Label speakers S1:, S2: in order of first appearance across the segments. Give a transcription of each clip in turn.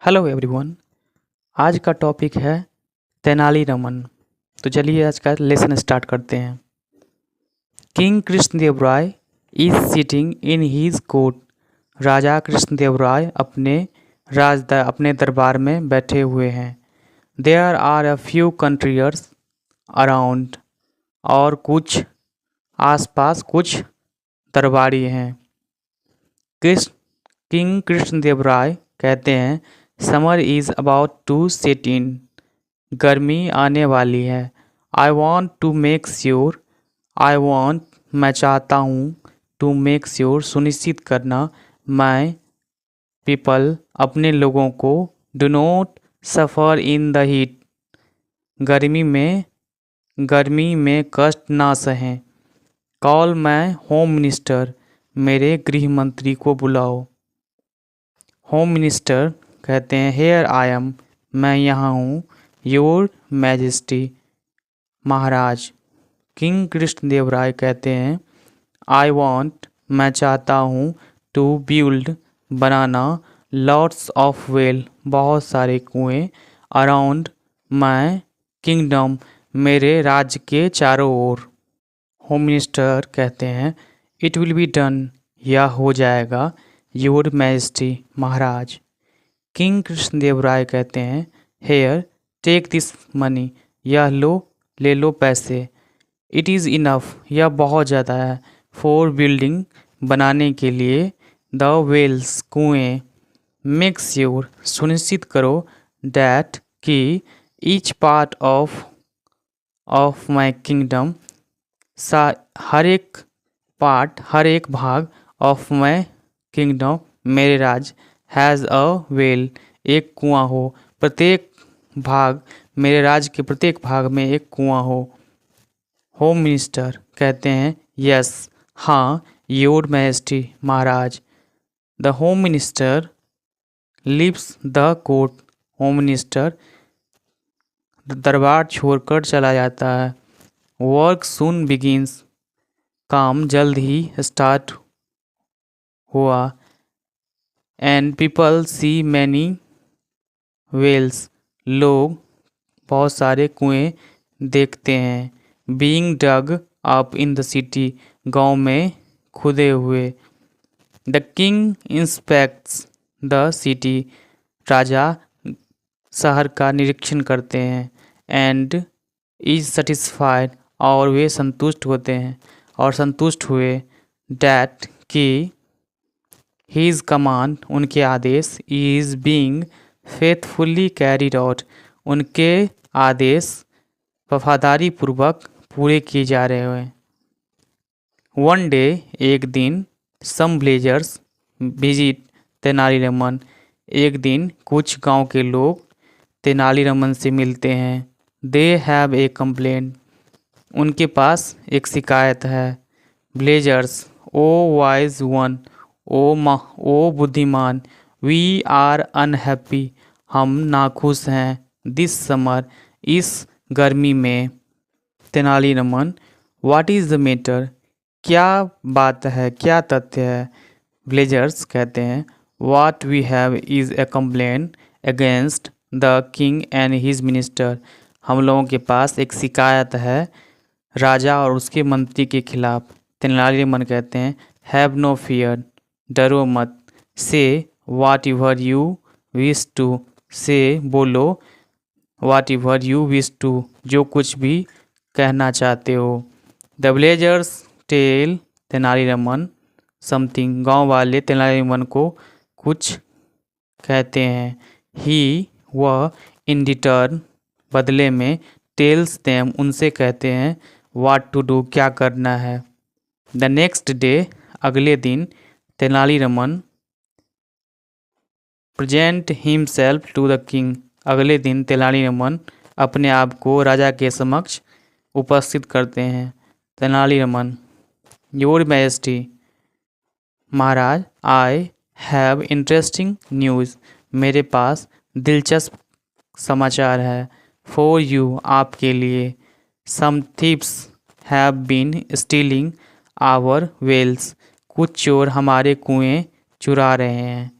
S1: Hello everyone. आज का topic है तेनालीरामन। तो चलिए आज का लेसन स्टार्ट करते हैं। King Krishnadevaraya is sitting in his court. राजा कृष्णदेवराय अपने दरबार में बैठे हुए हैं। There are a few courtiers around. और कुछ आसपास कुछ दरबारी हैं। किंग कृष्णदेवराय कहते हैं summer is about to set in. गर्मी आने वाली है। मैं चाहता हूँ टू मेक श्योर सुनिश्चित करना। मैं पीपल अपने लोगों को do not suffer in the heat. गर्मी में कष्ट ना सहें। कॉल मैं होम मिनिस्टर। मेरे गृह मंत्री को बुलाओ। होम मिनिस्टर कहते हैं हेयर आई एम। मैं यहाँ हूँ। योर मैजेस्टी महाराज। किंग कृष्णदेवराय कहते हैं आई वॉन्ट मैं चाहता हूँ टू बिल्ड बनाना लॉट्स ऑफ वेल बहुत सारे कुएं अराउंड माई किंगडम मेरे राज्य के चारों ओर। होम मिनिस्टर कहते हैं इट विल बी डन यह हो जाएगा। योर मैजेस्टी महाराज। किंग कृष्णदेवराय कहते हैं हेयर टेक दिस मनी। यह ले लो पैसे। इट इज़ इनफ यह बहुत ज़्यादा है। फॉर बिल्डिंग बनाने के लिए द वेल्स कुएं। मेक श्योर सुनिश्चित करो डैट कि each part of my kingdom हर एक भाग ऑफ माई किंगडम मेरे राज्य हैज़ अ वेल एक कुआं हो। मेरे राज्य के प्रत्येक भाग में एक कुआं हो। होम मिनिस्टर कहते हैं यस हाँ योर मैजेस्टी महाराज। The home minister leaves the court. Home minister दरबार छोड़कर चला जाता है। वर्क सून बिगिंस काम जल्द ही स्टार्ट हुआ। And people see many wells लोग बहुत सारे कुएं देखते हैं। Being dug up in the city गांव में खुदे हुए। The king inspects the city राजा शहर का निरीक्षण करते हैं। एंड इज सेटिस्फाइड और वे संतुष्ट होते हैं और संतुष्ट हुए डैट कि हीज कमांड उनके आदेश is being faithfully carried out उनके आदेश वफादारी पूर्वक पूरे किए जा रहे हैं। वन डे एक दिन सम विलेजर्स विजिट तेनालीरामन। एक दिन कुछ गांव के लोग तेनालीरामन से मिलते हैं। दे हैव ए कंप्लेंट उनके पास एक शिकायत है। विलेजर्स ओ वाइज वन ओ बुद्धिमान वी आर अनहैप्पी हम नाखुश हैं। दिस समर इस गर्मी में। Tenaliraman what is the matter क्या बात है क्या तथ्य है। विलेजर्स कहते हैं what we have is a complaint against the king and his minister. हम लोगों के पास एक शिकायत है राजा और उसके मंत्री के खिलाफ। तेनालीरामन कहते हैं हैव नो फियर डरो मत। Say whatever you wish to say बोलो whatever you wish to जो कुछ भी कहना चाहते हो। The villagers tell Tenaliraman something गांव वाले तेनालीरामन को कुछ कहते हैं। ही वह इन रिटर्न बदले में टेल्स देम उनसे कहते हैं व्हाट टू डू क्या करना है। द नेक्स्ट डे अगले दिन Tenaliraman present himself to the king. अगले दिन तेनालीरामन अपने आप को राजा के समक्ष उपस्थित करते हैं। तेनालीरामन योर मैजेस्टी महाराज आई हैव इंटरेस्टिंग न्यूज़ मेरे पास दिलचस्प समाचार है। फॉर यू आपके लिए। Some thieves have been stealing our wells कुछ चोर हमारे कुएं चुरा रहे हैं।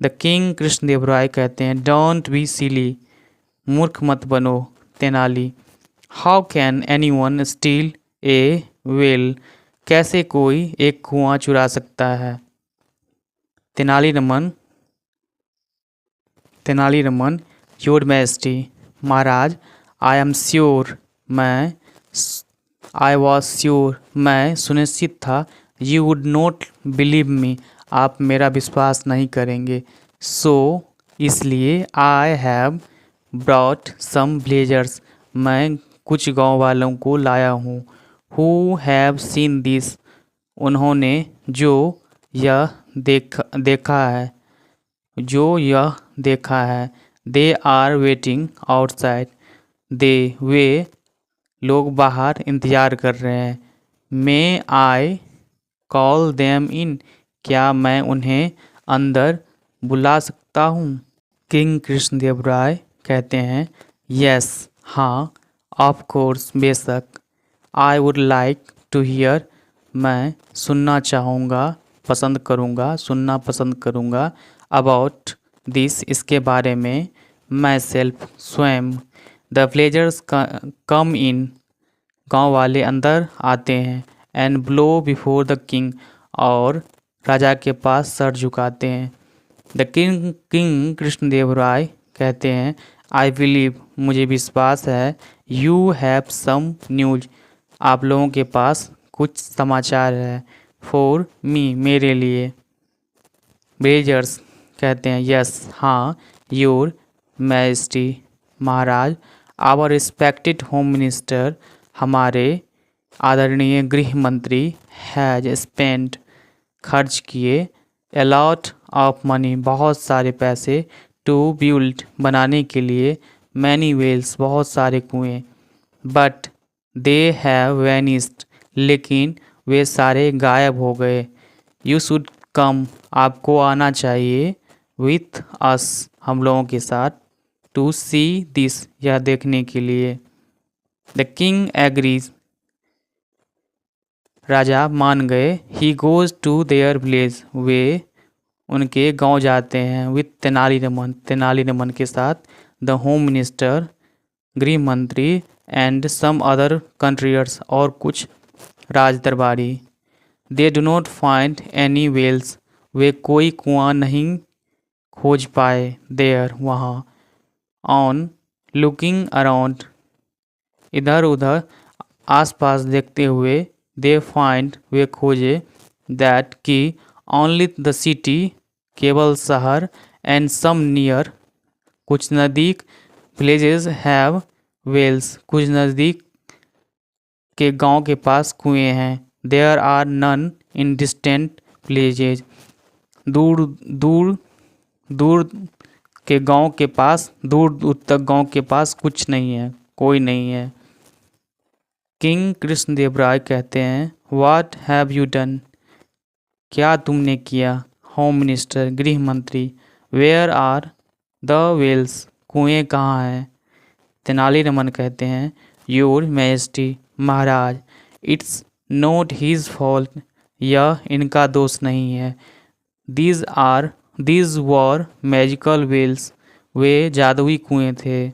S1: द किंग कृष्णदेव राय कहते हैं डोंट बी सिली, मूर्ख मत बनो Tenali. How can anyone steal a well, कैसे कोई एक कुआं चुरा सकता है। तेनालीरामन योर मैजेस्टी, महाराज I am sure, I was sure, मैं सुनिश्चित था। You would not believe me, आप मेरा विश्वास नहीं करेंगे। सो इसलिए I have brought some villagers, मैं कुछ गांव वालों को लाया हूँ। हु हैव सीन दिस, उन्होंने जो यह देखा है। दे आर वेटिंग आउटसाइड, वे लोग बाहर इंतज़ार कर रहे हैं। मे आई कॉल देम इन, क्या मैं उन्हें अंदर बुला सकता हूँ। किंग कृष्णदेव राय कहते हैं यस, हाँ, ऑफ कोर्स, बेशक। I would like to hear, मैं सुनना पसंद करूँगा। अबाउट दिस, इसके बारे में। मैं सेल्फ, स्वयं। द विलेजर्स कम इन, गांव वाले अंदर आते हैं। And blow before the king, और राजा के पास सर झुकाते हैं। द किंग कृष्णदेव राय कहते हैं आई बिलीव, मुझे विश्वास है। यू हैव सम न्यूज, आप लोगों के पास कुछ समाचार है। फॉर मी, मेरे लिए। विलेजर्स कहते हैं यस, हाँ। योर मैजेस्टी, महाराज। आवर रिस्पेक्टेड होम मिनिस्टर, हमारे आदरणीय गृह मंत्री। हैज स्पेंट, खर्च किए। ए लॉट ऑफ मनी, बहुत सारे पैसे। टू बिल्ड, बनाने के लिए। मैनी वेल्स, बहुत सारे कुएं। बट दे हैव वैनिस्ड, लेकिन वे सारे गायब हो गए। यू शुड कम, आपको आना चाहिए। विथ अस, हम लोगों के साथ। टू सी दिस, यह देखने के लिए। द किंग एग्रीज, राजा मान गए। He goes to their village, वे उनके गांव जाते हैं। विथ तेनालीरामन के साथ। द होम मिनिस्टर, गृह मंत्री। एंड सम अदर कंट्रियर्स, और कुछ राज दरबारी। They do not find any wells, वे कोई कुआं नहीं खोज पाए। देयर, वहाँ। ऑन लुकिंग अराउंड, इधर उधर आसपास देखते हुए। दे फाइंड, वे खोजे। दैट, कि ओनली द सिटी, केवल शहर। एंड सम नियर, कुछ नज़दीक। विलेजेस हैव वेल्स, कुछ नज़दीक के गांव के पास कुएं हैं। There are none in distant villages, दूर दूर के गांव के पास, दूर दूर तक गांव के पास कुछ नहीं है, कोई नहीं है। किंग कृष्णदेव राय कहते हैं व्हाट हैव यू डन, क्या तुमने किया। होम मिनिस्टर, गृह मंत्री। वेयर आर द वेल्स, कुएं कहाँ हैं। तेनालीरामन कहते हैं योर मैजेस्टी, महाराज। इट्स नॉट हिज फॉल्ट, यह इनका दोष नहीं है। दीज वर मैजिकल वेल्स, वे जादुई कुएं थे।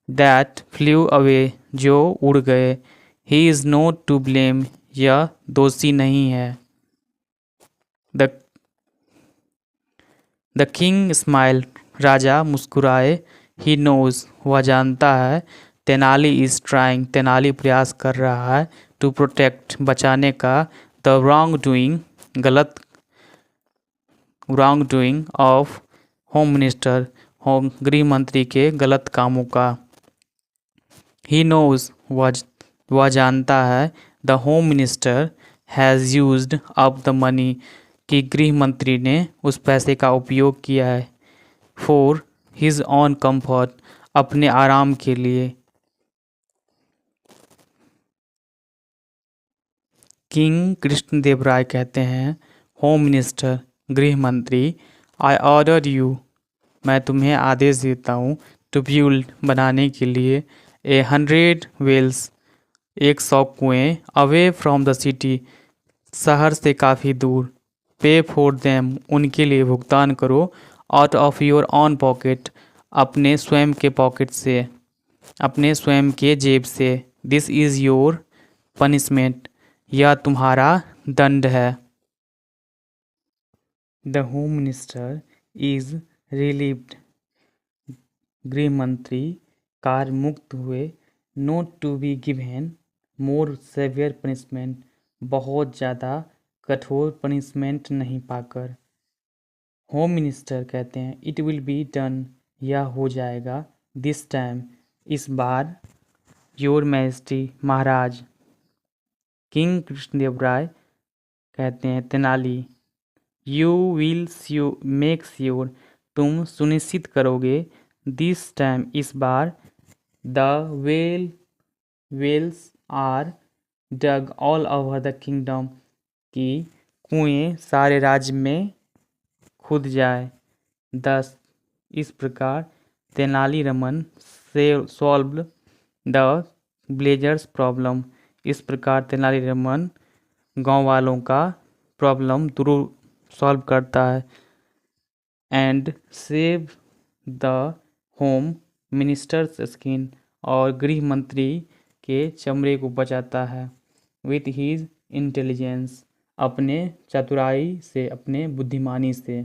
S1: दैट फ्लू अवे, जो उड़ गए। He is not to blame, यह दोषी नहीं है। द किंग स्माइल, राजा मुस्कुराए। ही नोज, वह जानता है। तेनाली इज ट्राइंग, तेनाली प्रयास कर रहा है। टू प्रोटेक्ट, बचाने का। The wrong doing of home minister, home गृह मंत्री के गलत कामों का। ही नोज, वह जानता है। The home minister has used up the money, कि गृह मंत्री ने उस पैसे का उपयोग किया है। फॉर हिज ऑन कम्फर्ट, अपने आराम के लिए। किंग कृष्णदेव राय कहते हैं होम मिनिस्टर, गृह मंत्री। आई ऑर्डर यू, मैं तुम्हें आदेश देता हूँ। टू बिल्ड, बनाने के लिए। 100 वेल्स, 100 कुएं। अवे फ्रॉम द सिटी, शहर से काफ़ी दूर। पे फॉर देम, उनके लिए भुगतान करो। Out of your on pocket, अपने स्वयं के पॉकेट से, अपने स्वयं के जेब से। दिस इज़ योर पनिशमेंट, यह तुम्हारा दंड है। The home minister is relieved, गृह मंत्री कार मुक्त हुए। Not to be given more severe punishment, बहुत ज़्यादा कठोर पनिशमेंट नहीं पाकर। होम मिनिस्टर कहते हैं इट विल बी डन, यह हो जाएगा। दिस टाइम, इस बार। योर मैजेस्टी, महाराज। किंग कृष्णदेव राय कहते हैं Tenali you will make sure, तुम सुनिश्चित करोगे। दिस टाइम, इस बार। The wells are dug all over the kingdom, की कुएं सारे राज्य में खुद जाए। 10, इस प्रकार Tenali Raman solve the villagers problem, इस प्रकार तेनालीरामन गांव वालों का प्रॉब्लम सॉल्व करता है। And save the home ministers skin, और गृह मंत्री के चमड़े को बचाता है। विथ हीज इंटेलिजेंस, अपने चतुराई से, अपने बुद्धिमानी से।